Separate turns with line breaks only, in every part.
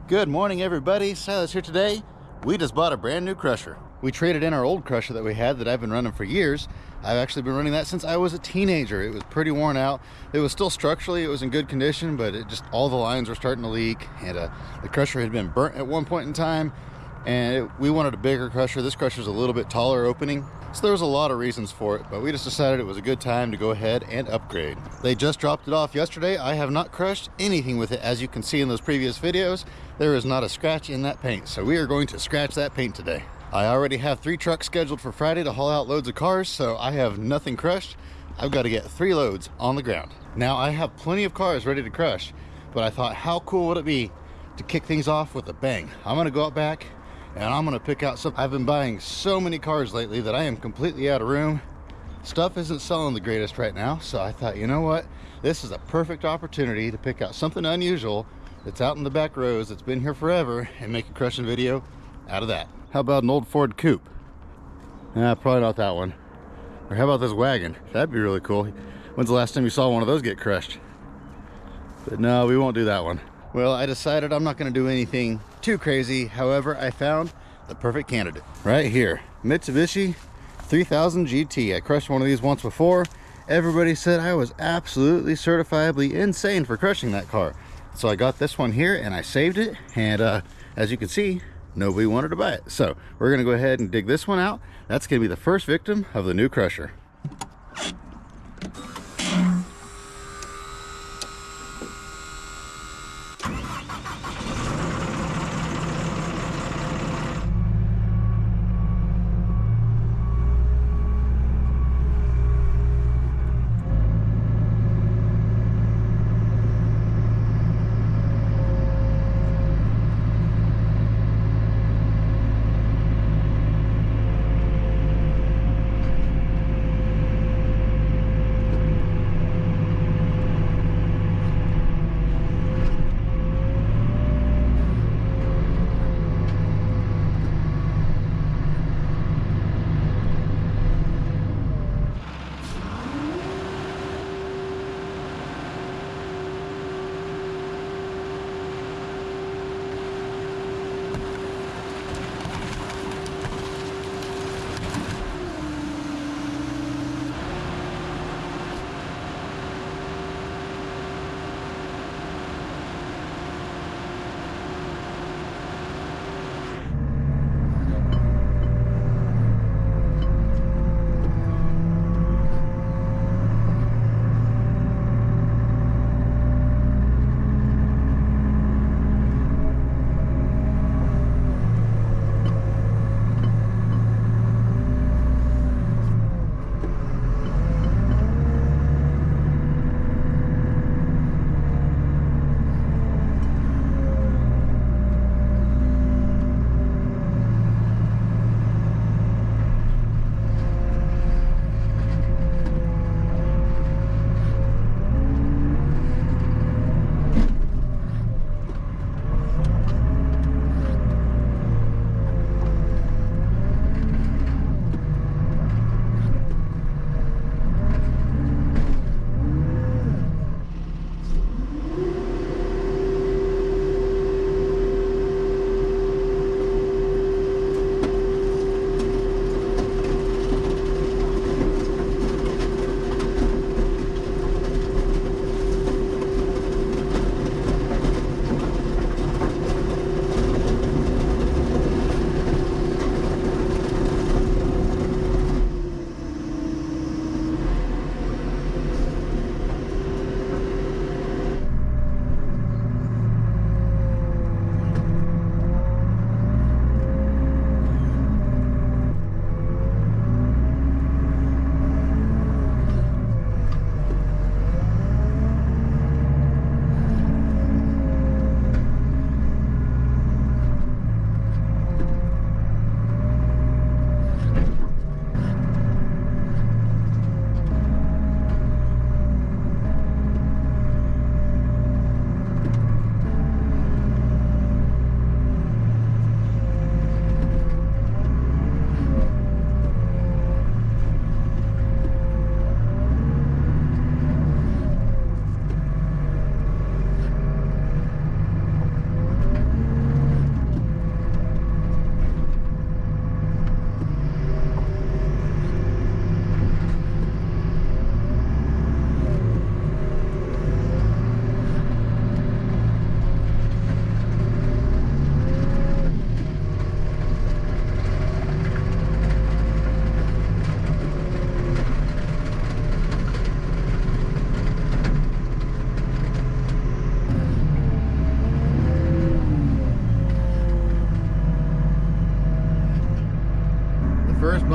Good morning, everybody. Silas here today. We just bought a brand new crusher. We traded in our old crusher that we had that I've been running for years. I've actually been running that since I was a teenager. It was pretty worn out. It was still structurally, it was in good condition, but it just, all the lines were starting to leak, and the crusher had been burnt at one point in time, and we wanted a bigger crusher. This crusher's a little bit taller opening, so there was a lot of reasons for it, but we just decided it was a good time to go ahead and upgrade. They just dropped it off yesterday. I have not crushed anything with it. As you can see in those previous videos, there is not a scratch in that paint, so we are going to scratch that paint today. I already have 3 trucks scheduled for Friday to haul out loads of cars, so I have nothing crushed. I've got to get 3 loads on the ground. Now, I have plenty of cars ready to crush, but I thought, how cool would it be to kick things off with a bang? I'm going to go out back and I'm going to pick out some. I've been buying so many cars lately that I am completely out of room. Stuff isn't selling the greatest right now, so I thought, you know what? This is a perfect opportunity to pick out something unusual that's out in the back rows that's been here forever and make a crushing video out of that. How about an old Ford coupe? Nah, probably not that one. Or how about this wagon? That'd be really cool. When's the last time you saw one of those get crushed? But no, we won't do that one. Well, I decided I'm not going to do anything too crazy. However, I found the perfect candidate right here. Mitsubishi 3000 GT. I crushed one of these once before. Everybody said I was absolutely certifiably insane for crushing that car. So I got this one here and I saved it. And as you can see, nobody wanted to buy it. So we're going to go ahead and dig this one out. That's going to be the first victim of the new crusher.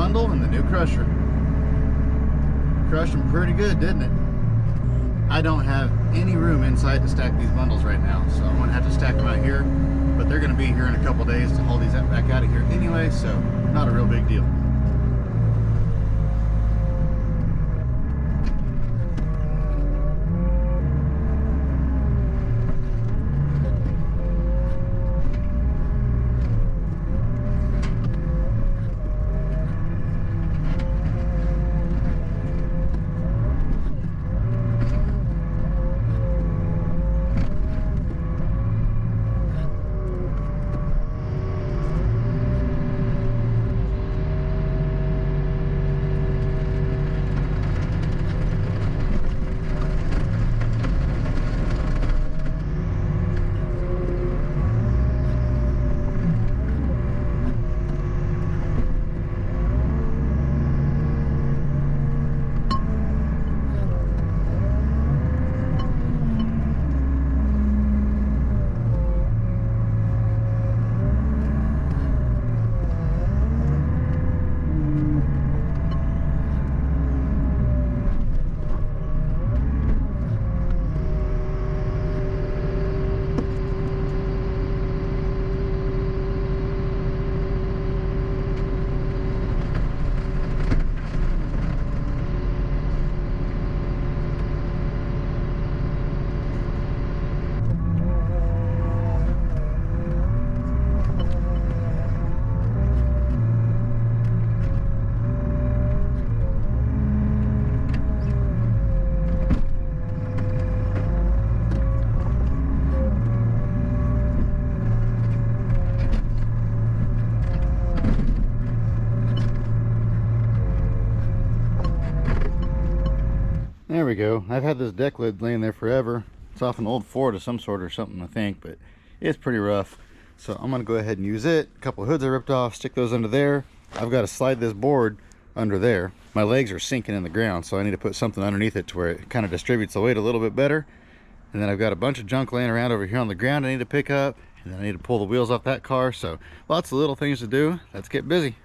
bundle and the new crusher. Crushed them pretty good, didn't it? I don't have any room inside to stack these bundles right now, so I'm gonna have to stack them out here, but they're gonna be here in a couple days to haul these back out of here anyway, so not a real big deal. There we go. I've had this deck lid laying there forever. It's off an old Ford of some sort or something, I think, but it's pretty rough. So I'm gonna go ahead and use it. A couple of hoods I ripped off, stick those under there. I've got to slide this board under there. My legs are sinking in the ground, so I need to put something underneath it to where it kind of distributes the weight a little bit better. And then I've got a bunch of junk laying around over here on the ground I need to pick up, and then I need to pull the wheels off that car. So lots of little things to do. Let's get busy.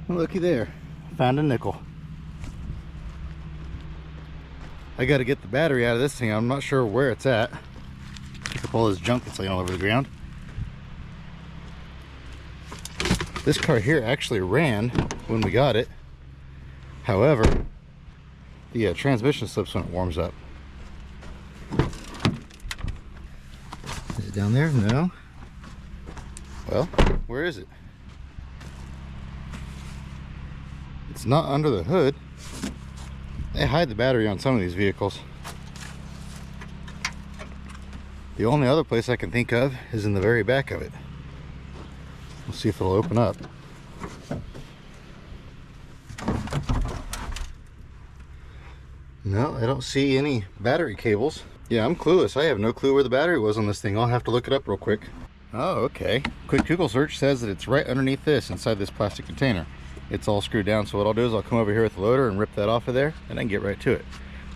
Looky there, found a nickel. I got to get the battery out of this thing. I'm not sure where it's at. Pick up all this junk that's laying all over the ground. This car here actually ran when we got it. However, the transmission slips when it warms up. Is it down there? No. Well, where is it? It's not under the hood. They hide the battery on some of these vehicles. The only other place I can think of is in the very back of it. We'll see if it'll open up. No, I don't see any battery cables. Yeah, I'm clueless. I have no clue where the battery was on this thing. I'll have to look it up real quick. Oh, okay. Quick Google search says that it's right underneath this, inside this plastic container. It's all screwed down, so what I'll do is I'll come over here with the loader and rip that off of there, and then get right to it.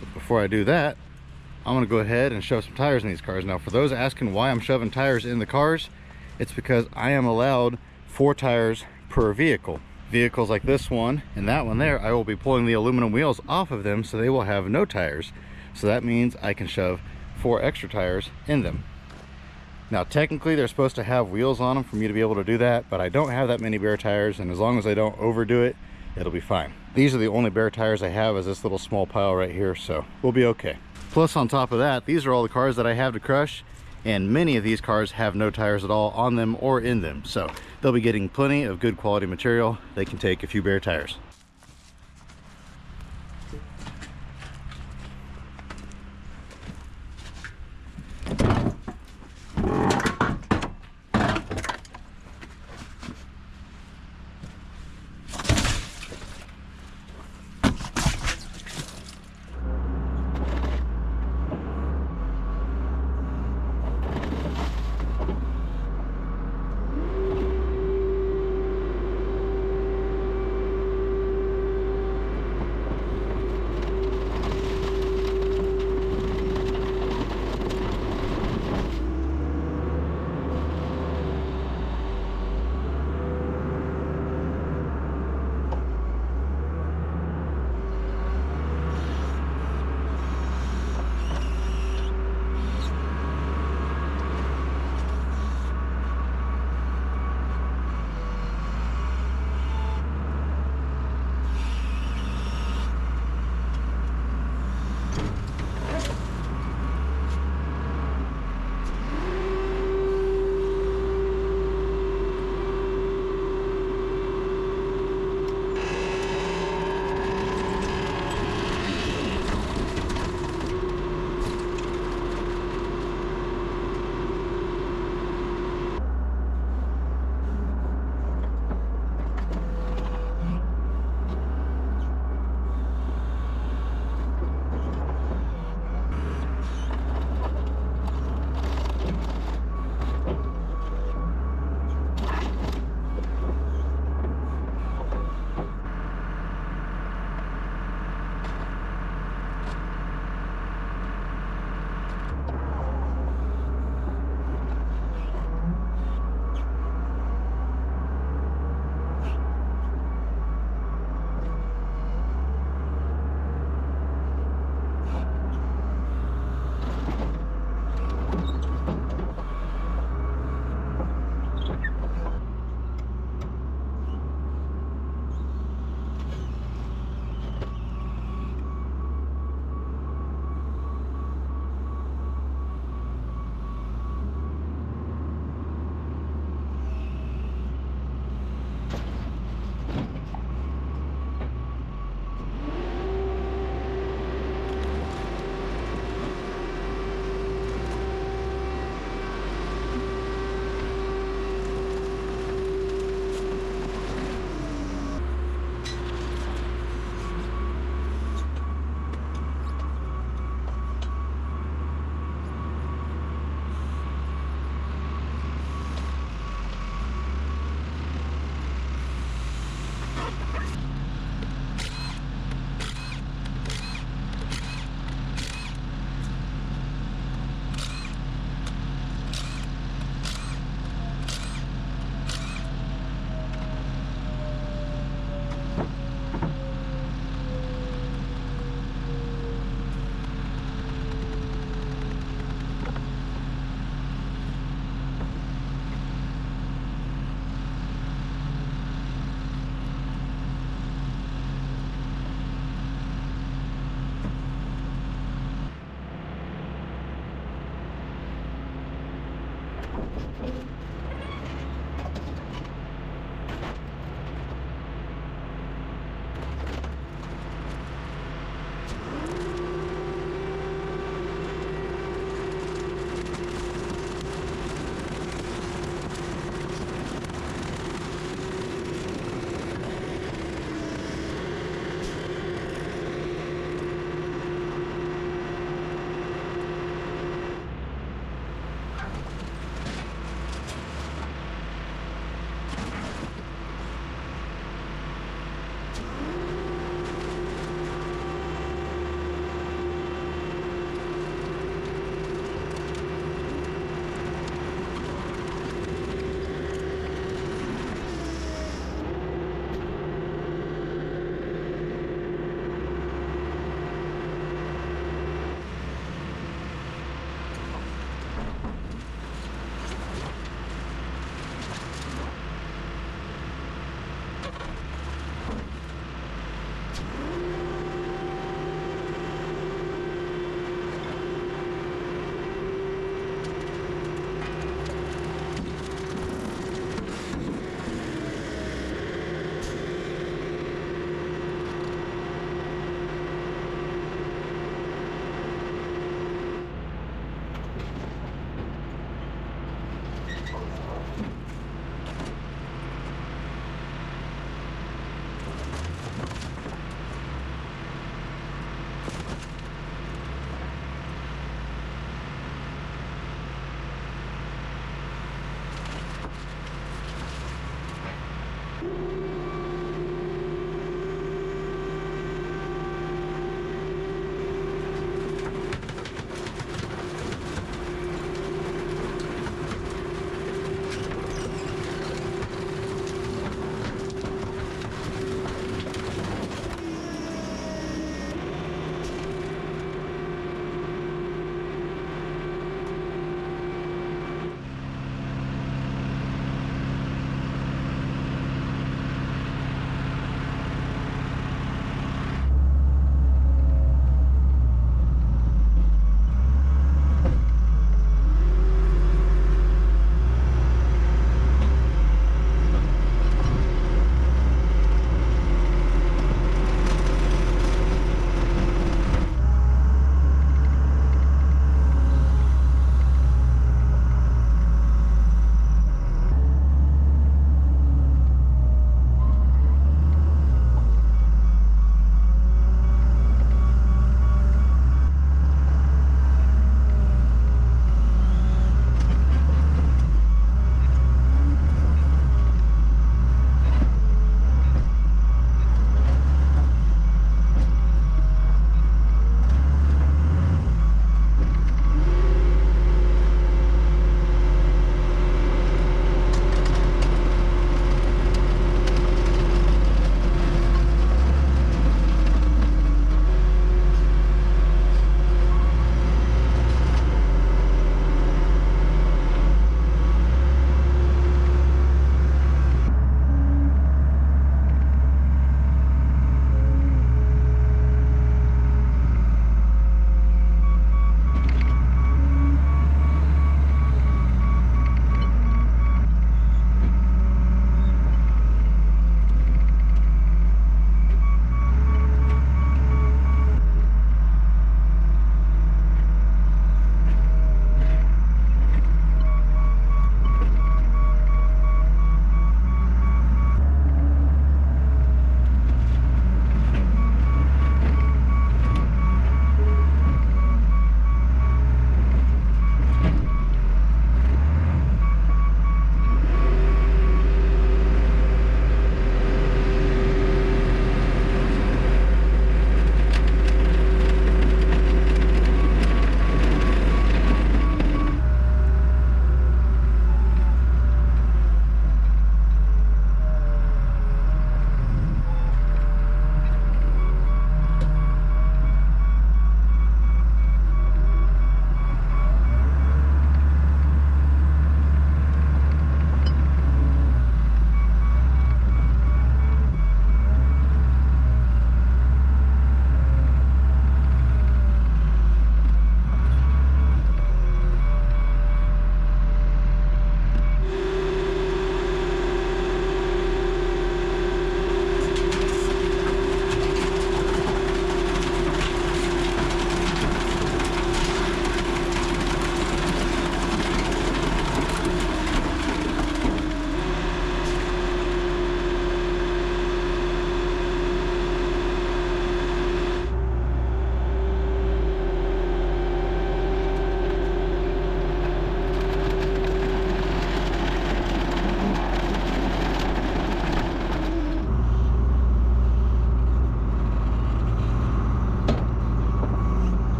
But before I do that, I'm gonna go ahead and shove some tires in these cars. Now, for those asking why I'm shoving tires in the cars, it's because I am allowed 4 tires per vehicle. Vehicles like this one and that one there, I will be pulling the aluminum wheels off of them, so they will have no tires. So that means I can shove 4 extra tires in them. Now, technically they're supposed to have wheels on them for me to be able to do that, but I don't have that many bare tires, and as long as I don't overdo it, it'll be fine. These are the only bare tires I have, is this little small pile right here, so we'll be okay. Plus, on top of that, these are all the cars that I have to crush, and many of these cars have no tires at all on them or in them, so they'll be getting plenty of good quality material. They can take a few bare tires.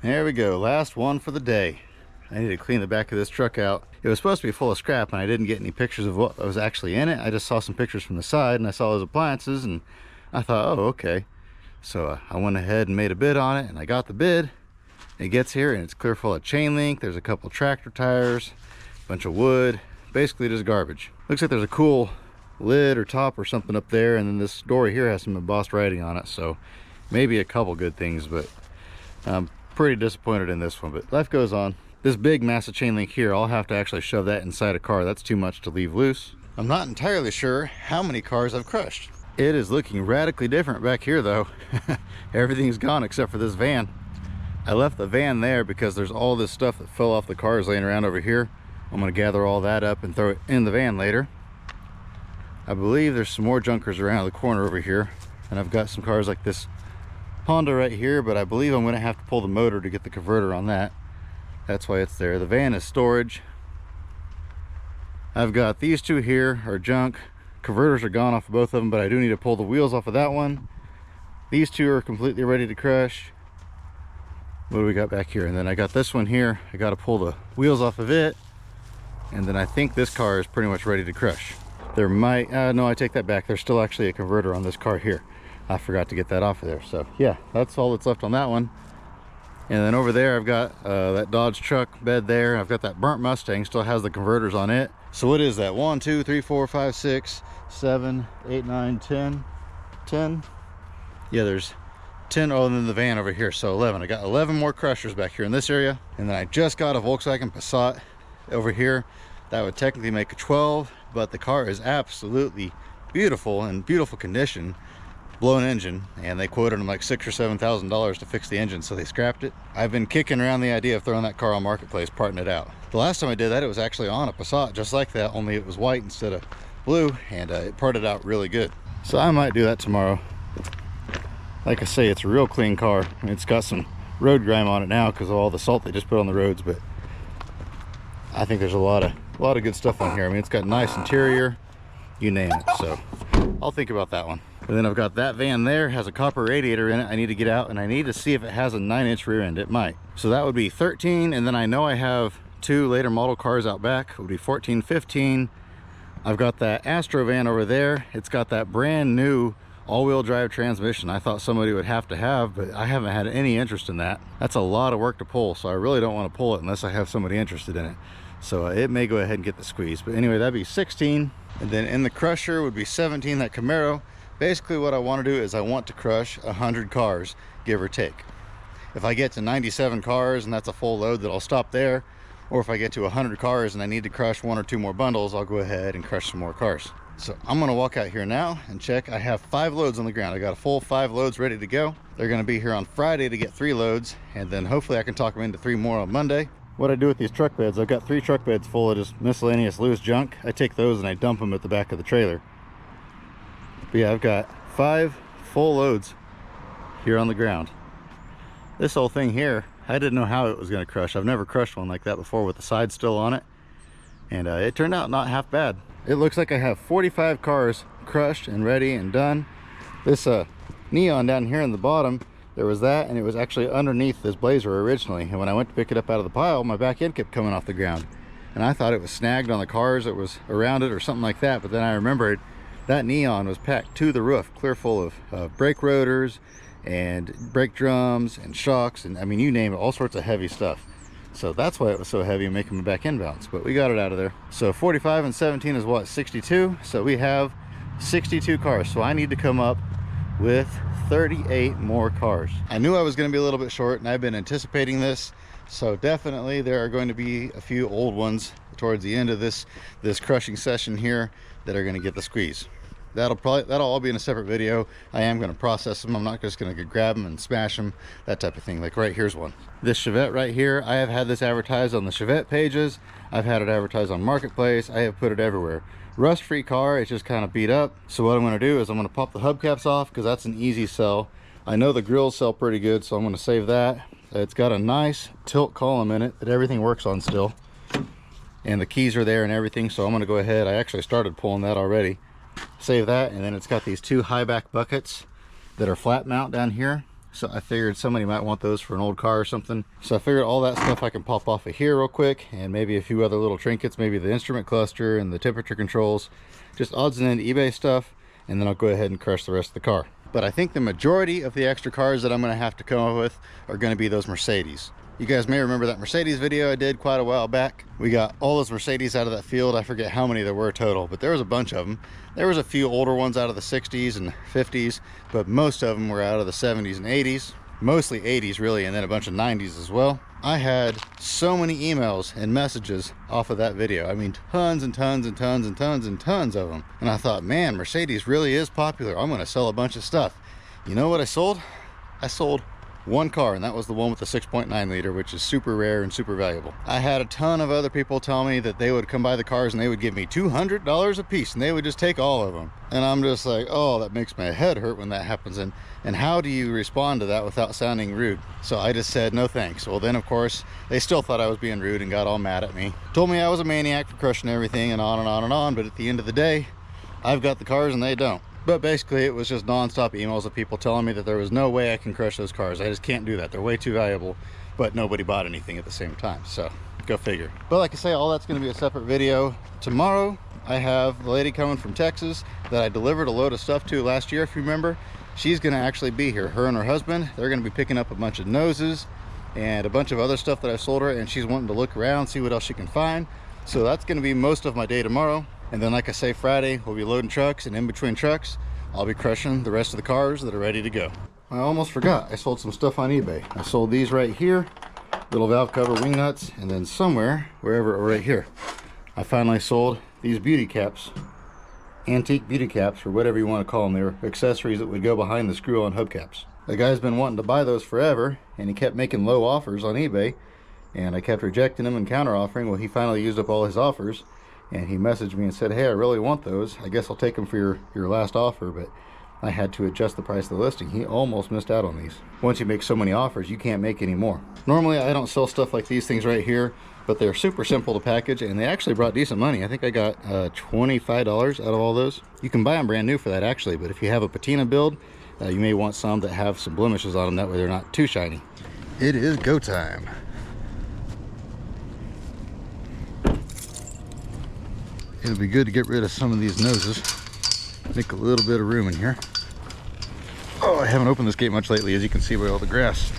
There we go, last one for the day. I need to clean the back of this truck out. It was supposed to be full of scrap and I didn't get any pictures of what was actually in it. I just saw some pictures from the side and I saw those appliances and I thought, oh, okay. So I went ahead and made a bid on it and I got the bid. It gets here and it's clear full of chain link. There's a couple tractor tires, a bunch of wood, basically just garbage. Looks like there's a cool lid or top or something up there, and then this door here has some embossed writing on it, so maybe a couple good things, but I'm pretty disappointed in this one, but life goes on. This big massive chain link here, I'll have to actually shove that inside a car. That's too much to leave loose. I'm not entirely sure how many cars I've crushed. It is looking radically different back here though. Everything's gone except for this van. I left the van there because there's all this stuff that fell off the cars laying around over here. I'm gonna gather all that up and throw it in the van later. I believe there's some more junkers around the corner over here, and I've got some cars like this Honda right here, but I believe I'm gonna have to pull the motor to get the converter on that. That's why it's there. The van is storage. I've got these two here are junk. Converters are gone off of both of them, but I do need to pull the wheels off of that one. These two are completely ready to crush. What do we got back here? And then I got this one here. I got to pull the wheels off of it. And then I think this car is pretty much ready to crush. There might, no, I take that back. There's still actually a converter on this car here. I forgot to get that off of there. So yeah, that's all that's left on that one. And then over there, I've got that Dodge truck bed there. I've got that burnt Mustang, still has the converters on it. So what is that? 1, 2, 3, 4, 5, 6, 7, 8, 9, 10, 10. Yeah, there's 10. Oh, and then the van over here, so 11. I got 11 more crushers back here in this area. And then I just got a Volkswagen Passat over here. That would technically make a 12, but the car is absolutely beautiful, in beautiful condition. Blown engine, and they quoted them like $6,000 or $7,000 to fix the engine, so they scrapped it. I've been kicking around the idea of throwing that car on Marketplace, parting it out. The last time I did that, it was actually on a Passat just like that, only it was white instead of blue, and it parted out really good. So I might do that tomorrow. Like I say, it's a real clean car. I mean, it's got some road grime on it now because of all the salt they just put on the roads, but I think there's a lot of good stuff on here. I mean, it's got a nice interior, you name it. So I'll think about that one. And then I've got that van there, has a copper radiator in it. I need to get out and I need to see if it has a 9-inch rear end. It might. So that would be 13. And then I know I have 2 later model cars out back. It would be 14, 15. I've got that Astro van over there. It's got that brand new all-wheel drive transmission I thought somebody would have to have, but I haven't had any interest in that. That's a lot of work to pull, so I really don't want to pull it unless I have somebody interested in it. So it may go ahead and get the squeeze. But anyway, that'd be 16. And then in the crusher would be 17, that Camaro. Basically what I want to do is I want to crush 100 cars, give or take. If I get to 97 cars and that's a full load, that I'll stop there. Or if I get to 100 cars and I need to crush 1 or 2 more bundles, I'll go ahead and crush some more cars. So I'm gonna walk out here now and check. I have 5 loads on the ground. I got a full 5 loads ready to go. They're gonna be here on Friday to get 3 loads, and then hopefully I can talk them into 3 more on Monday. What I do with these truck beds, I've got 3 truck beds full of just miscellaneous loose junk. I take those and I dump them at the back of the trailer. But yeah, I've got 5 full loads here on the ground. This whole thing here, I didn't know how it was going to crush. I've never crushed one like that before with the side still on it, and it turned out not half bad. It looks like I have 45 cars crushed and ready and done. This neon down here in the bottom, there was that, and it was actually underneath this Blazer originally, and when I went to pick it up out of the pile, my back end kept coming off the ground, and I thought it was snagged on the cars that was around it or something like that. But then I remembered that neon was packed to the roof, clear full of brake rotors and brake drums and shocks, and I mean, you name it, all sorts of heavy stuff. So that's why it was so heavy and making my back end bounce, but we got it out of there. So 45 and 17 is what, 62? So we have 62 cars. So I need to come up with 38 more cars. I knew I was going to be a little bit short, and I've been anticipating this. So definitely there are going to be a few old ones towards the end of this crushing session here that are going to get the squeeze. That'll all be in a separate video. I am going to process them. I'm not just going to grab them and smash them, that type of thing. Like right here's one. This Chevette right here, I have had this advertised on the Chevette pages. I've had it advertised on Marketplace. I have put it everywhere. Rust-free car, it's just kind of beat up. So what I'm going to do is I'm going to pop the hubcaps off, because that's an easy sell. I know the grills sell pretty good, so I'm going to save that. It's got a nice tilt column in it that everything works on still, and the keys are there and everything. So I'm going to go ahead, I actually started pulling that already. Save that, and then it's got these 2 high back buckets that are flat mount down here. So I figured somebody might want those for an old car or something. So I figured all that stuff I can pop off of here real quick, and maybe a few other little trinkets, maybe the instrument cluster and the temperature controls, just odds and ends eBay stuff, and then I'll go ahead and crush the rest of the car. But I think the majority of the extra cars that I'm going to have to come up with are going to be those Mercedes. You guys may remember that Mercedes video I did quite a while back. We got all those Mercedes out of that field. I forget how many there were total, but there was a bunch of them. There was a few older ones out of the 60s and 50s, but most of them were out of the 70s and 80s. Mostly 80s really, and then a bunch of 90s as well. I had so many emails and messages off of that video. I mean, tons and tons and tons and tons and tons of them. And I thought, man, Mercedes really is popular. I'm going to sell a bunch of stuff. You know what I sold? I sold one car, and that was the one with the 6.9 liter, which is super rare and super valuable. I had a ton of other people tell me that they would come buy the cars and they would give me $200 a piece, and they would just take all of them. And I'm just like, oh, that makes my head hurt when that happens. And how do you respond to that without sounding rude? So I just said no thanks. Well, then of course they still thought I was being rude and got all mad at me, told me I was a maniac for crushing everything, and on and on and on. But at the end of the day, I've got the cars and they don't. But basically it was just non-stop emails of people telling me that there was no way I can crush those cars. I just can't do that. They're way too valuable, but nobody bought anything at the same time. So go figure. But like I say, all that's going to be a separate video. Tomorrow I have the lady coming from Texas that I delivered a load of stuff to last year, if you remember. She's going to actually be here. Her and her husband, they're going to be picking up a bunch of noses and a bunch of other stuff that I sold her, and she's wanting to look around, see what else she can find. So that's going to be most of my day tomorrow. And then like I say, Friday we'll be loading trucks, and in between trucks I'll be crushing the rest of the cars that are ready to go. I almost forgot, I sold some stuff on eBay. I sold these right here, little valve cover wing nuts, and then somewhere, wherever, right here, I finally sold these beauty caps, antique beauty caps, or whatever you want to call them. They were accessories that would go behind the screw-on hubcaps. The guy's been wanting to buy those forever, and he kept making low offers on eBay, and I kept rejecting them and counter offering. Well, he finally used up all his offers, and he messaged me and said, hey, I really want those. I guess I'll take them for your last offer. But I had to adjust the price of the listing. He almost missed out on these. Once you make so many offers, you can't make any more. Normally I don't sell stuff like these things right here, but they're super simple to package, and they actually brought decent money. I think I got $25 out of all those. You can buy them brand new for that actually, but if you have a patina build, you may want some that have some blemishes on them. That way they're not too shiny. It is go time. It'll be good to get rid of some of these noses, make a little bit of room in here. Oh, I haven't opened this gate much lately, as you can see by all the grass.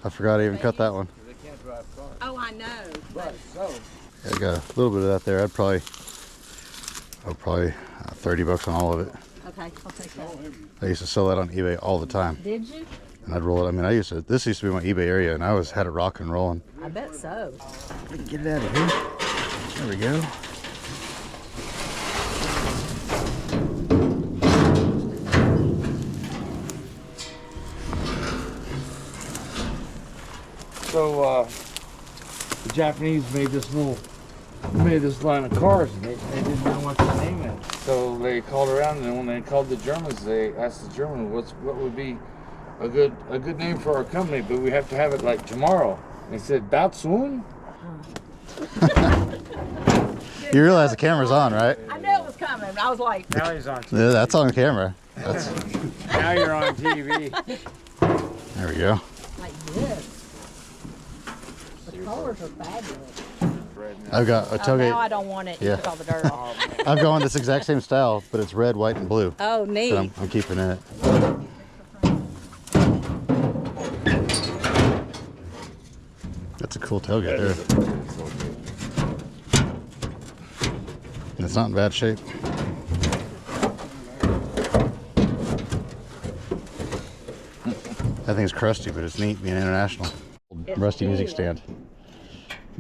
I forgot I even cut that one.
Oh, I know.
Right, so.
Yeah, I got a little bit of that there. I'd probably 30 bucks on all of it.
Okay, I'll take that.
I used to sell that on eBay all the time.
Did you?
And I'd roll it. I mean, this used to be my eBay area, and I had it rocking and rolling.
I bet so.
Get it out of here. There we go.
So the Japanese made this little made this line of cars, and they didn't know what to name it. So they called around, and when they called the Germans, they asked the German what would be a good name for our company, but we have to have it like tomorrow. They said, "That soon?"
You realize the camera's on, right?
I knew it was coming. I was like,
Now he's on TV.
Yeah, that's on camera. That's,
Now you're on TV.
there we go.
like this. The colors are fabulous.
I've got a
Oh, now
tailgate.
I don't want it. You
Yeah.
took all the dirt off.
I've gone this exact same style, but it's red, white, and blue.
Oh, neat.
So I'm keeping it. That's a cool tailgate there. And it's not in bad shape. That thing's crusty, but it's neat being international.
It's
Rusty music
neat.
stand.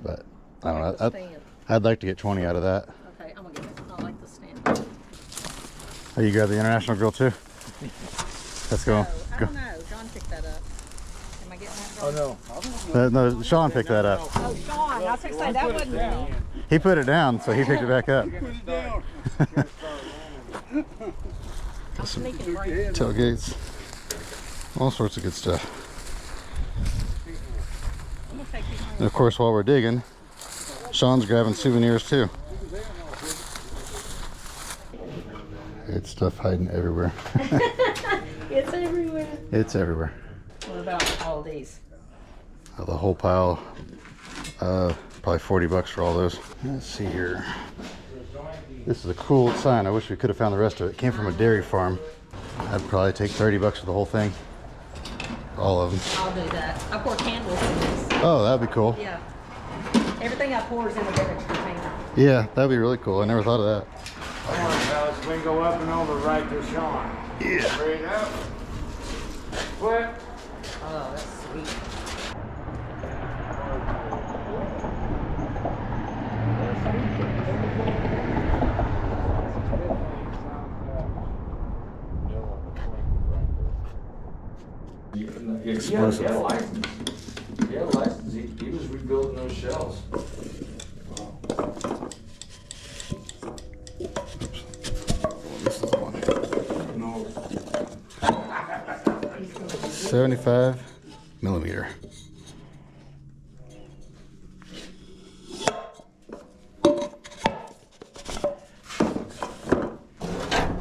But I don't know.
the stand.
I'd like to get 20 out of that.
Okay, I'm gonna get it. I like the stand.
Oh, you grab the international grill too? Let's go.
Oh, I don't know. John picked that up. Am I getting that
Oh
wrong?
no.
No, Sean picked that up.
Oh, Sean. I was gonna say that wasn't me.
He put it down, so he picked it back up.
I'm sneaking right.
Tailgates, all sorts of good stuff.
I'm gonna take these home.
And of course, while we're digging, Sean's grabbing souvenirs too. It's stuff hiding everywhere.
It's everywhere.
It's everywhere.
What about all these?
The whole pile, probably 40 bucks for all those. Let's see here. This is a cool sign. I wish we could have found the rest of it. It came from a dairy farm. I'd probably take 30 bucks for the whole thing. All of them.
I'll do that. I pour candles in this.
Oh, that'd be cool.
Yeah. Everything I pour is in a beverage container.
Yeah, that'd be really cool. I never thought of that.
Come on, fellas. We can go up and over right to Sean.
Yeah.
Straight up. What?
Oh, that's sweet.
Explosive.
He had a license. He had a license. He was rebuilding those shells.
This is the one.
No.
75 millimeter.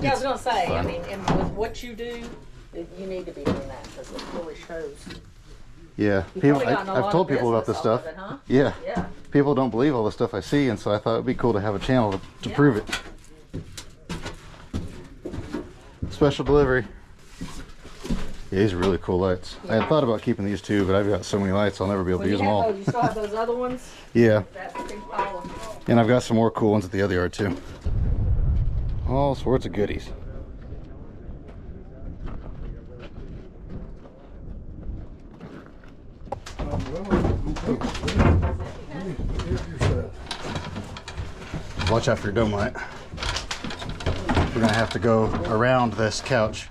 Yeah, I was gonna say,
fun.
I mean, and with what you do, you need to be doing that because it really shows.
Yeah,
You've
people.
probably gotten a lot
I've told
of
people about this
business off
stuff.
of it, huh?
Yeah.
Yeah.
People don't believe all the stuff I see, and so I thought it'd be cool to have a channel to
Yeah.
prove it. Special delivery. Yeah, these are really cool lights. I had thought about keeping these too, but I've got so many lights I'll never be able
Well,
to
you
use them
have
all.
those, you still have those other ones?
Yeah,
That's a big pile of them.
and I've got some more cool ones at the other yard too. All sorts of goodies. Watch out for your dome light. We're gonna have to go around this couch.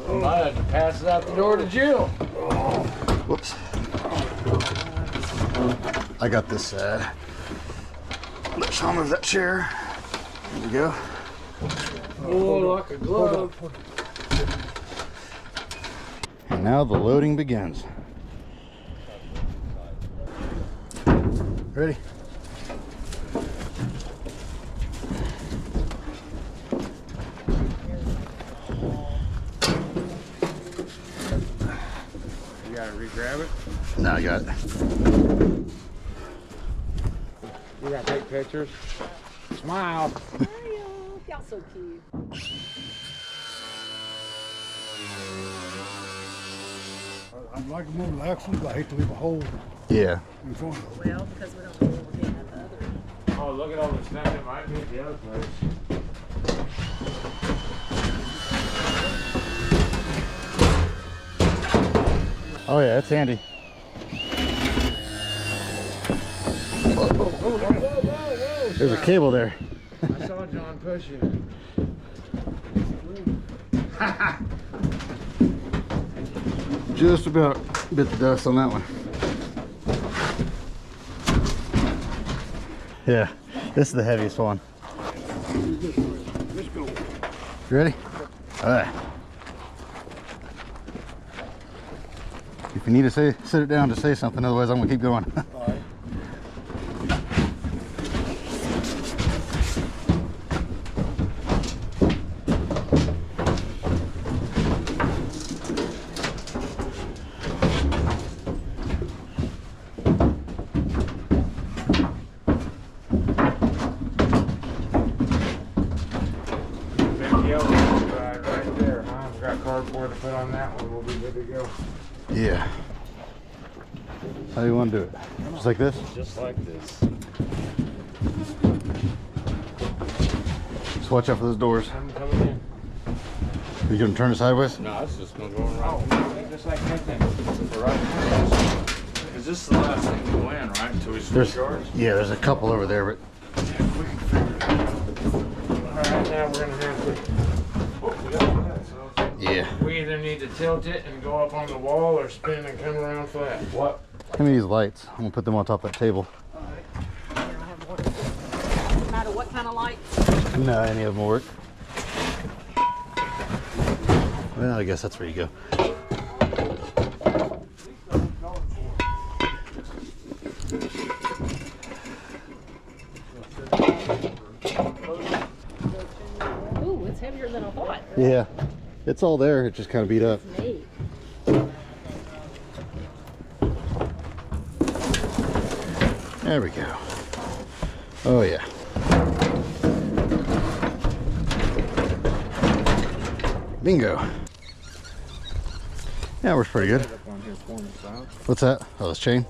I might have to pass it out the door to Jill.
Whoops. I got this side. Let Sean move that chair. There we go.
Oh, like a glove.
And now the loading begins. Ready?
You gotta re-grab it.
Now I got it.
You gotta take pictures. Smile.
Y'all so cute.
I'd like them more relaxing, but I hate to leave a hole
Yeah.
in front of them.
Well, because we don't know what we're getting at the other end.
Oh, look at all the stuff that might be at the other place.
Oh yeah, it's handy. There's a cable there.
I saw John pushing.
Just about bit the dust on that one. Yeah, This is the heaviest one.
Let's go.
You ready? All right. If you need to sit it down to say something, otherwise I'm gonna keep going.
All right.
Right there, huh? We got cardboard to put on that one. We'll be good to go.
Yeah. How do you want to do it? Just like this?
Just like this.
Just watch out for those doors.
I'm coming in.
Are you gonna turn it sideways?
No, it's just gonna go around. Oh, just like that then. Right. Because this is the last thing to go in, right? Until we switch yours.
Yeah, there's a couple over there, but
Alright, now we're gonna have to. Oh, we got that, so
yeah.
we either need to tilt it and go up on the wall or spin and come around flat. What?
Give me these lights. I'm gonna put them on top of that table.
No matter what kind of lights.
No, any of them will work. Well, I guess that's where you go.
Ooh, it's heavier than I thought.
Yeah, it's all there. It just kind of beat up.
Neat.
There we go. Oh yeah. Bingo. Yeah, works pretty good. What's that? Oh, this chain.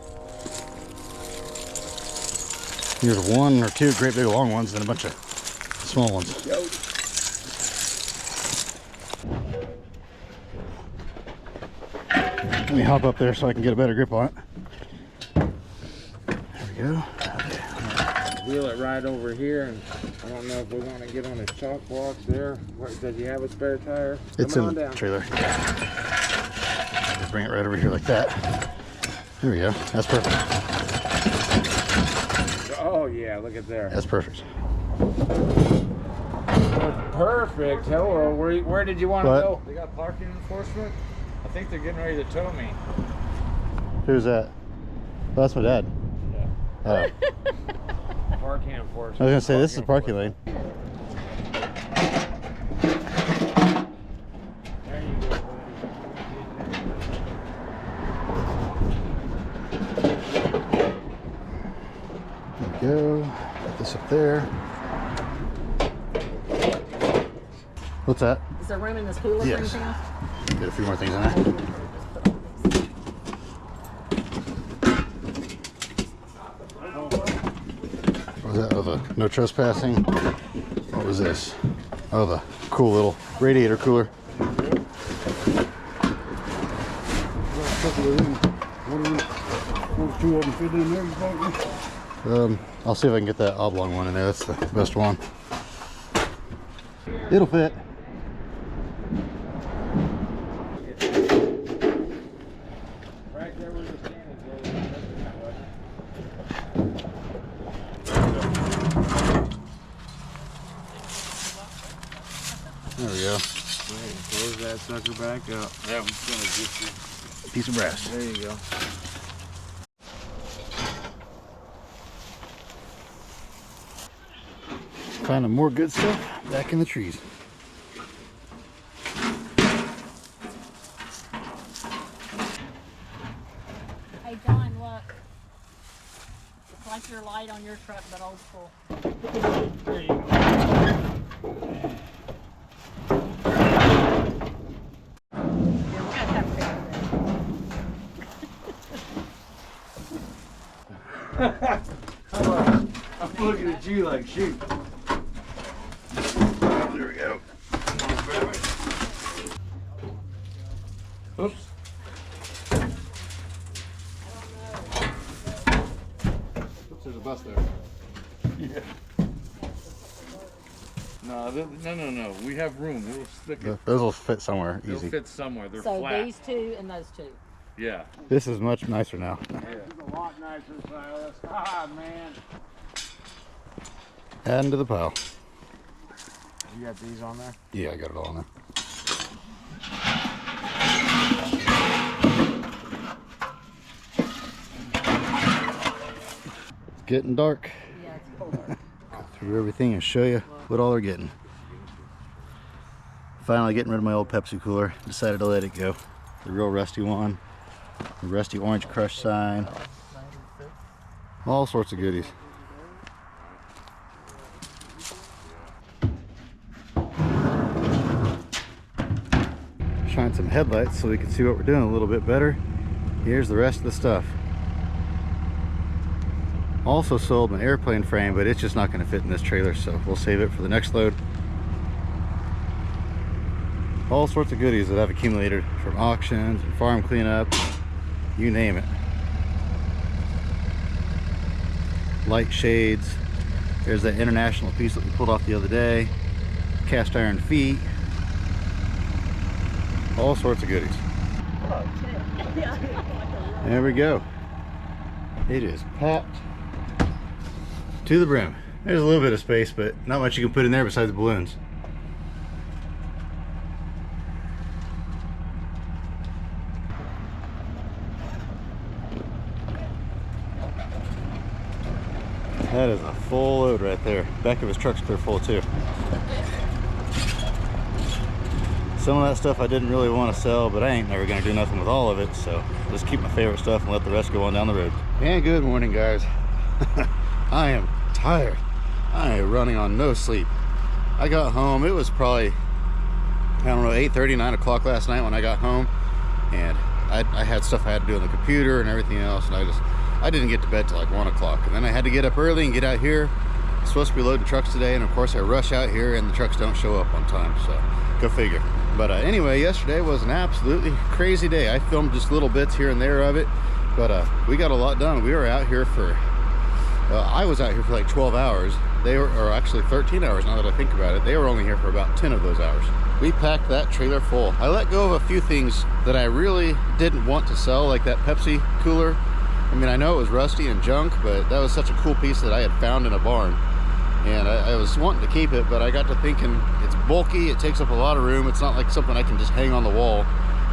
Here's one or two great big long ones and a bunch of small ones. Let me hop up there so I can get a better grip on it. There we go.
Wheel it right over here, and I don't know if we want to get on the chalk block there. Does he have a spare tire?
It's
Come
in
on
the
down.
trailer. Just bring it right over here like that. There we go. That's perfect.
Oh yeah, look at there.
That's perfect.
Perfect. Hello. Where did you want
What?
to go? They got parking enforcement. I think they're getting ready to tow me.
Who's that? Oh, that's my dad.
Yeah.
Oh.
Parking enforcement.
I was gonna say this is a parking lane.
There you go.
There we go. Put this up there. What's that?
Is there room in this cooler
Yes.
for anything else?
Get a few more things in there. What was that? Oh, the no trespassing. What was this? Oh, the cool little radiator cooler.
Those two of them fit in there, you think?
I'll see if I can get that oblong one in there. That's the best one. It'll fit.
Right there where the stand is.
There we go.
Close that sucker back up. That one's gonna get you.
Piece of brass.
There you go.
Finding more good stuff back in the trees.
Hey John, look. It's like your light on your truck, but old school.
There you go.
We're gonna have to fix this.
I'm looking at you like, shoot.
There we go.
Oops.
Oops, there's a bus there.
Yeah. No. We have room. We'll stick it.
Those will fit somewhere
They'll
easy.
fit somewhere. They're
So
flat.
these two and those two.
Yeah.
This is much nicer now.
This is a lot nicer, Silas. Ah, man.
Adding to the pile.
You got these on there?
Yeah, I got it all on there. It's getting dark.
Yeah, it's cold.
Go through everything and show you what all they're getting. Finally getting rid of my old Pepsi cooler. Decided to let it go. The real rusty one. The rusty orange crush sign. All sorts of goodies. Shine some headlights so we can see what we're doing a little bit better. Here's the rest of the stuff. Also sold an airplane frame, but it's just not going to fit in this trailer, so we'll save it for the next load. All sorts of goodies that I've accumulated from auctions and farm cleanup, you name it. Light shades. There's that international piece that we pulled off the other day. Cast iron feet. All sorts of goodies. There we go. It is packed to the brim. There's a little bit of space, but not much you can put in there besides the balloons. That is a full load right there. Back of his truck's clear full too. Some of that stuff I didn't really want to sell, but I ain't never gonna do nothing with all of it, so just keep my favorite stuff and let the rest go on down the road. And good morning, guys. I am tired. I am running on no sleep. I got home, it was probably, I don't know, 8:30, 9 o'clock last night when I got home, and I had stuff I had to do on the computer and everything else, and I didn't get to bed till like 1 o'clock, and then I had to get up early and get out here. I'm supposed to be loading trucks today, and of course I rush out here and the trucks don't show up on time, so go figure. But anyway, yesterday was an absolutely crazy day. I filmed just little bits here and there of it, but we got a lot done. We were out here for, I was out here for like 12 hours. They were, or actually 13 hours now that I think about it. They were only here for about 10 of those hours. We packed that trailer full. I let go of a few things that I really didn't want to sell, like that Pepsi cooler. I mean, I know it was rusty and junk, but that was such a cool piece that I had found in a barn. And I was wanting to keep it, but I got to thinking, it's bulky, it takes up a lot of room, it's not like something I can just hang on the wall.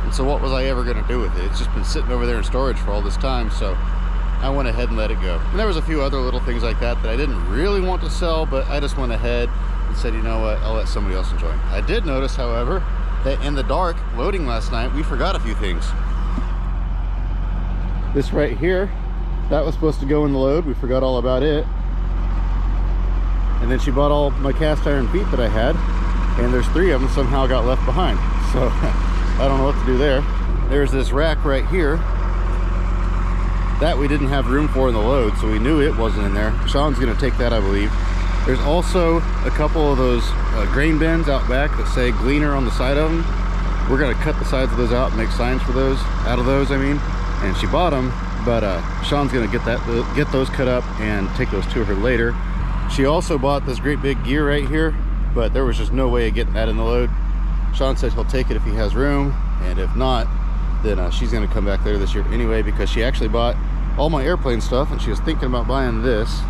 And so what was I ever going to do with it? It's just been sitting over there in storage for all this time, so I went ahead and let it go. And there was a few other little things like that that I didn't really want to sell, but I just went ahead and said, you know what, I'll let somebody else enjoy it. I did notice, however, that in the dark, loading last night, we forgot a few things. This right here, that was supposed to go in the load. We forgot all about it. And then she bought all my cast iron feet that I had, and there's 3 of them somehow got left behind. So I don't know what to do there. There's this rack right here that we didn't have room for in the load, so we knew it wasn't in there. Sean's gonna take that, I believe. There's also a couple of those grain bins out back that say Gleaner on the side of them. We're gonna cut the sides of those out and make signs for those, out of those, I mean. And she bought them, but Sean's gonna get those cut up and take those to her later. She also bought this great big gear right here, but there was just no way of getting that in the load. Sean said he'll take it if he has room, and if not, then she's gonna come back later this year anyway, because she actually bought all my airplane stuff, and she was thinking about buying this.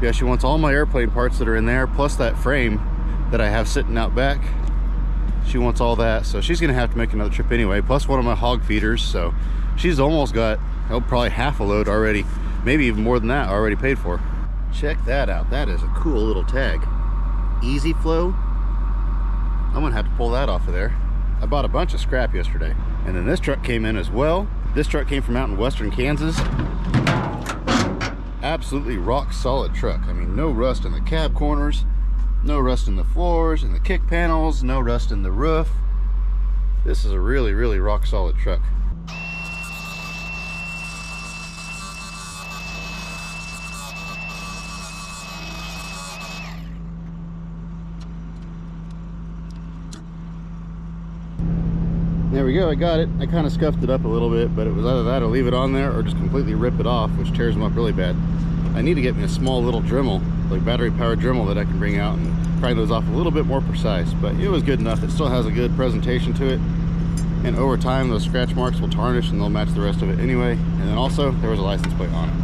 Yeah, she wants all my airplane parts that are in there, plus that frame that I have sitting out back. She wants all that, so she's gonna have to make another trip anyway, plus one of my hog feeders, so she's almost got, oh, probably half a load already, maybe even more than that already paid for. Check that out. That is a cool little tag. Easy Flow. I'm gonna have to pull that off of there. I bought a bunch of scrap yesterday, and then this truck came in as well. This truck came from out in western Kansas. Absolutely rock solid truck. I mean, no rust in the cab corners, no rust in the floors, in the kick panels, no rust in the roof. This is a really, really rock solid truck. There we go, I got it. I kind of scuffed it up a little bit, but it was either that or leave it on there or just completely rip it off, which tears them up really bad. I need to get me a small little Dremel, like battery powered Dremel, that I can bring out and pry those off a little bit more precise, but it was good enough. It still has a good presentation to it, and over time those scratch marks will tarnish and they'll match the rest of it anyway. And then also there was a license plate on it.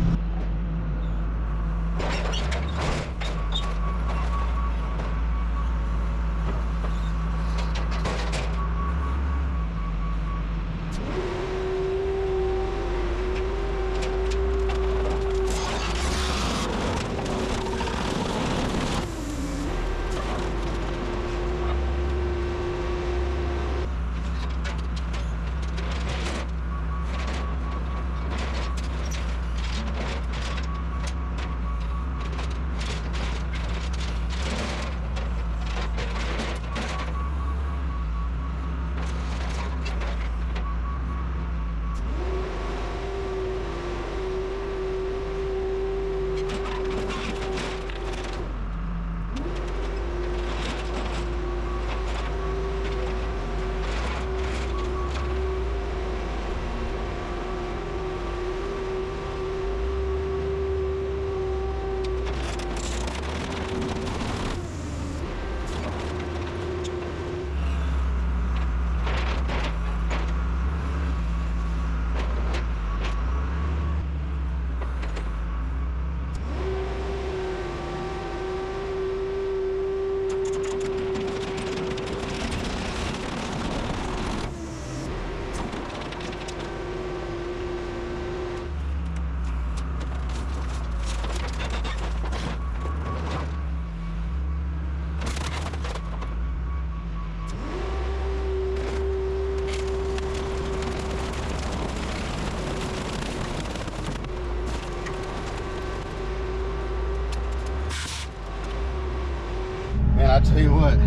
I tell you what,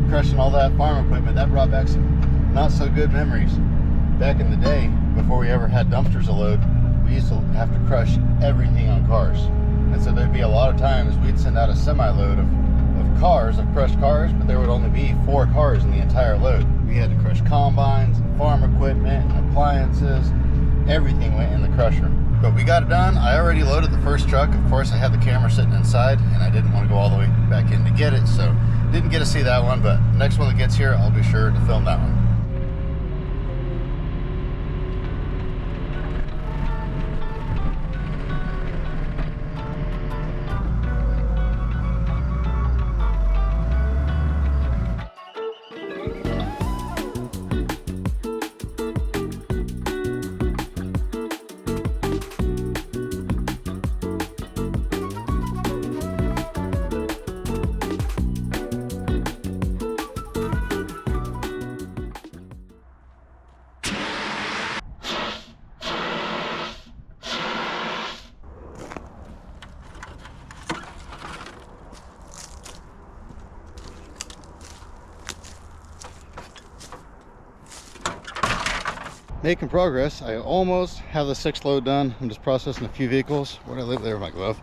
crushing all that farm equipment, that brought back some not so good memories. Back in the day, before we ever had dumpsters to load, we used to have to crush everything on cars. And so there'd be a lot of times we'd send out a semi-load of cars, of crushed cars, but there would only be 4 cars in the entire load. We had to crush combines and farm equipment and appliances. Everything went in the crusher. But we got it done. I already loaded the first truck. Of course, I had the camera sitting inside and I didn't want to go all the way back in to get it, so didn't get to see that one, but next one that gets here, I'll be sure to film that one. Making progress. I almost have the 6th load done. I'm just processing a few vehicles. Where'd I leave there with my glove?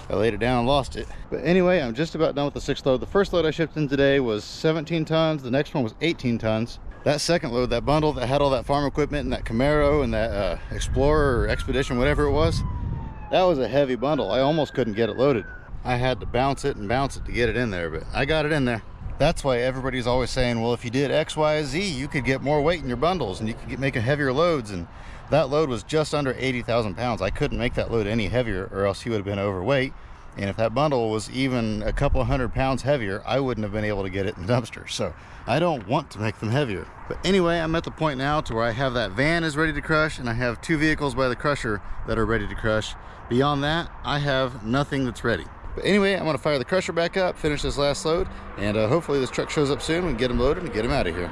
I laid it down and lost it. But anyway, I'm just about done with the 6th load. The first load I shipped in today was 17 tons. The next one was 18 tons. That second load, that bundle that had all that farm equipment and that Camaro and that Explorer or Expedition, whatever it was, that was a heavy bundle. I almost couldn't get it loaded. I had to bounce it to get it in there, but I got it in there. That's why everybody's always saying, well, if you did X, Y, Z, you could get more weight in your bundles and you could make heavier loads. And that load was just under 80,000 pounds. I couldn't make that load any heavier or else he would have been overweight. And if that bundle was even a couple 100 pounds heavier, I wouldn't have been able to get it in the dumpster. So I don't want to make them heavier. But anyway, I'm at the point now to where I have that van is ready to crush and I have 2 vehicles by the crusher that are ready to crush. Beyond that, I have nothing that's ready. But anyway, I'm going to fire the crusher back up, finish this last load, and hopefully this truck shows up soon and get them loaded and get them out of here.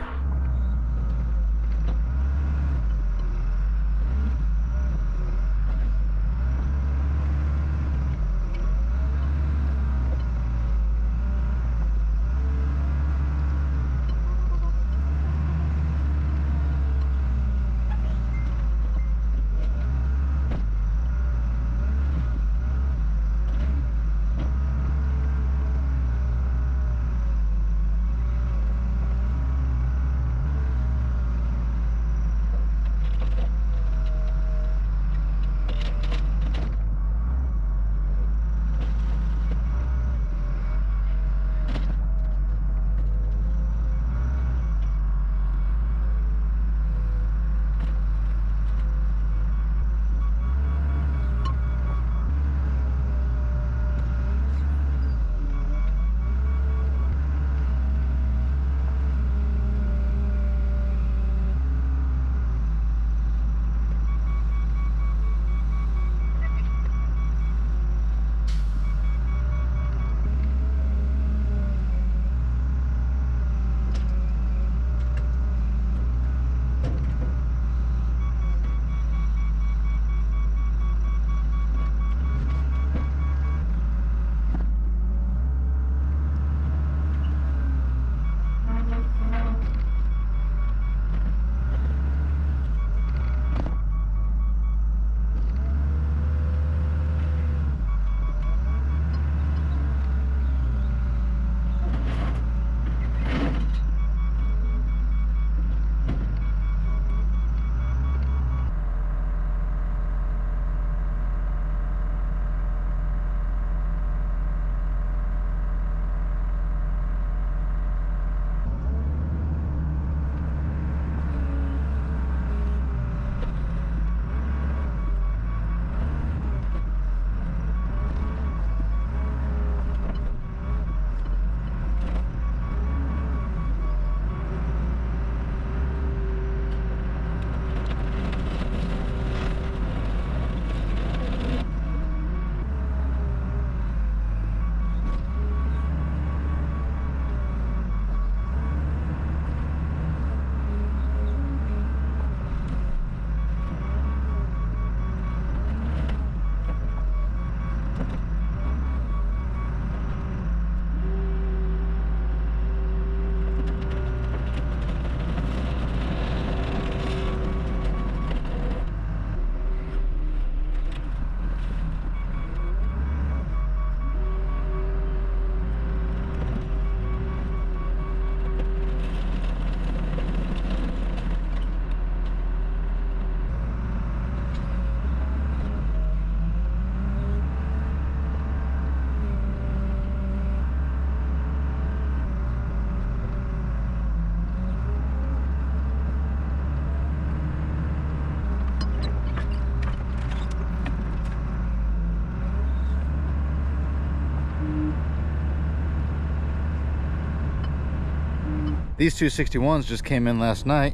These 261s just came in last night.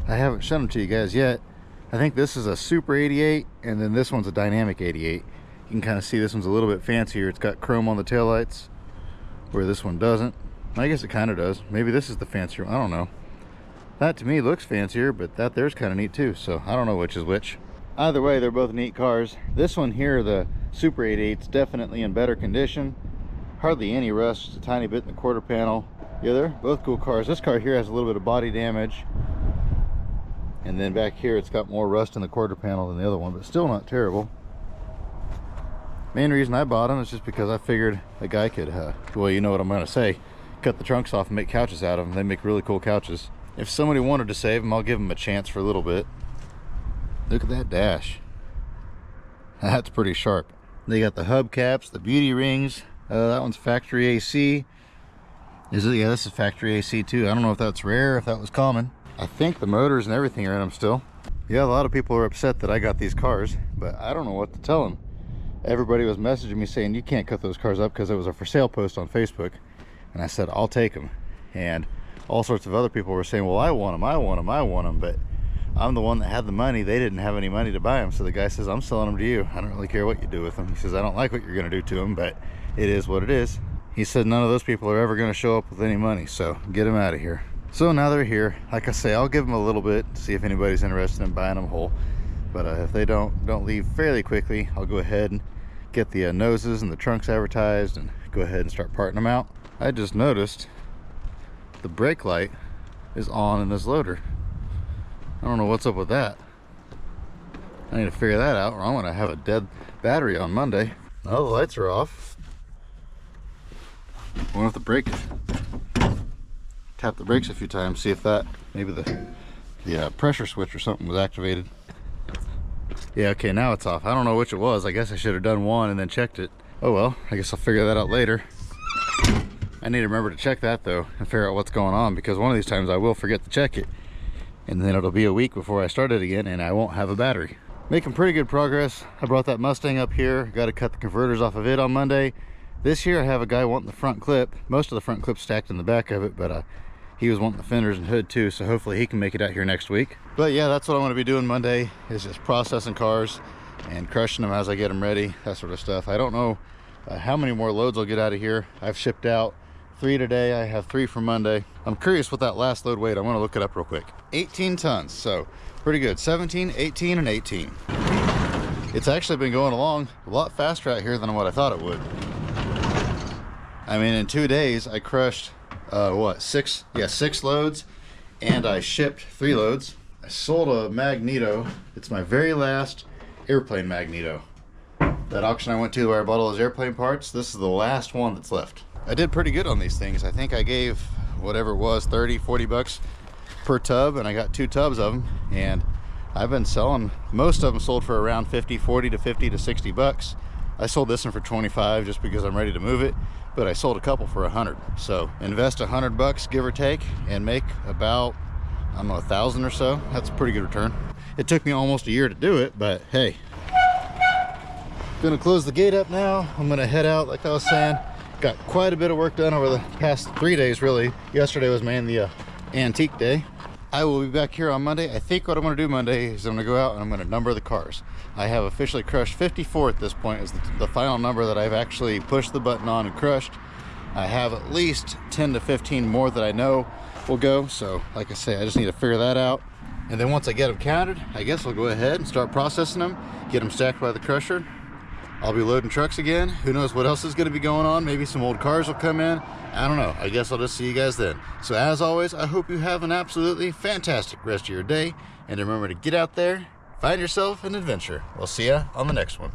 I haven't shown them to you guys yet. I think this is a Super 88, and then this one's a Dynamic 88. You can kind of see this one's a little bit fancier. It's got chrome on the taillights, where this one doesn't. I guess it kind of does. Maybe this is the fancier one. I don't know. That to me looks fancier, but that there's kind of neat too, so I don't know which is which. Either way, they're both neat cars. This one here, the Super 88, is definitely in better condition. Hardly any rust, just a tiny bit in the quarter panel. Yeah, they're both cool cars. This car here has a little bit of body damage. And then back here, it's got more rust in the quarter panel than the other one, but still not terrible. Main reason I bought them is just because I figured a guy could, well, you know what I'm going to say, cut the trunks off and make couches out of them. They make really cool couches. If somebody wanted to save them, I'll give them a chance for a little bit. Look at that dash. That's pretty sharp. They got the hubcaps, the beauty rings. That one's factory AC. Is it? Yeah, this is factory AC too. I don't know if that's rare, if that was common. I think the motors and everything are in them still. Yeah, a lot of people are upset that I got these cars, but I don't know what to tell them. Everybody was messaging me saying you can't cut those cars up because it was a for sale post on Facebook. And I said, I'll take them. And all sorts of other people were saying, well, I want them, I want them, I want them. But I'm the one that had the money. They didn't have any money to buy them. So the guy says, I'm selling them to you. I don't really care what you do with them. He says, I don't like what you're going to do to them, but it is what it is. He said none of those people are ever going to show up with any money. So get them out of here. So now they're here. Like I say, I'll give them a little bit to see if anybody's interested in buying them whole. But if they don't leave fairly quickly, I'll go ahead and get the noses and the trunks advertised and go ahead and start parting them out. I just noticed the brake light is on in this loader. I don't know what's up with that. I need to figure that out, or I'm gonna have a dead battery on Monday. Oh, the lights are off. I wonder if the brake, tap the brakes a few times, see if that, maybe the pressure switch or something was activated. Yeah, okay, now it's off. I don't know which it was. I guess I should have done one and then checked it. Oh well, I guess I'll figure that out later. I need to remember to check that though and figure out what's going on, because one of these times I will forget to check it. And then it'll be a week before I start it again and I won't have a battery. Making pretty good progress. I brought that Mustang up here. Got to cut the converters off of it on Monday. This year I have a guy wanting the front clip. Most of the front clip's stacked in the back of it, but he was wanting the fenders and hood too, so hopefully he can make it out here next week. But yeah, that's what I'm going to be doing Monday, is just processing cars and crushing them as I get them ready, that sort of stuff. I don't know how many more loads I'll get out of here. I've shipped out 3 today. I have 3 for Monday. I'm curious what that last load weighed. I'm going to look it up real quick. 18 tons, so pretty good. 17, 18, and 18. It's actually been going along a lot faster out here than what I thought it would. I mean, in 2 days I crushed what, 6 loads, and I shipped 3 loads. I sold a Magneto. It's my very last airplane Magneto. That auction I went to where I bought all those airplane parts, this is the last one that's left. I did pretty good on these things. I think I gave whatever it was, 30, 40 bucks per tub, and I got 2 tubs of them, and I've been selling, most of them sold for around 40 to 50 to 60 bucks. I sold this one for 25 just because I'm ready to move it, but I sold a couple for 100. So invest 100 bucks, give or take, and make about, I don't know, 1,000 or so. That's a pretty good return. It took me almost a year to do it, but hey. Gonna close the gate up now. I'm gonna head out, like I was saying. Got quite a bit of work done over the past 3 days, really. Yesterday was mainly the antique day. I will be back here on Monday. I think what I'm going to do Monday is I'm going to go out and I'm going to number the cars. I have officially crushed 54 at this point, is the final number that I've actually pushed the button on and crushed. I have at least 10 to 15 more that I know will go. So like I say, I just need to figure that out. And then once I get them counted, I guess I'll go ahead and start processing them, get them stacked by the crusher. I'll be loading trucks again. Who knows what else is going to be going on? Maybe some old cars will come in. I don't know. I guess I'll just see you guys then. So as always, I hope you have an absolutely fantastic rest of your day. And remember to get out there, find yourself an adventure. We'll see ya on the next one.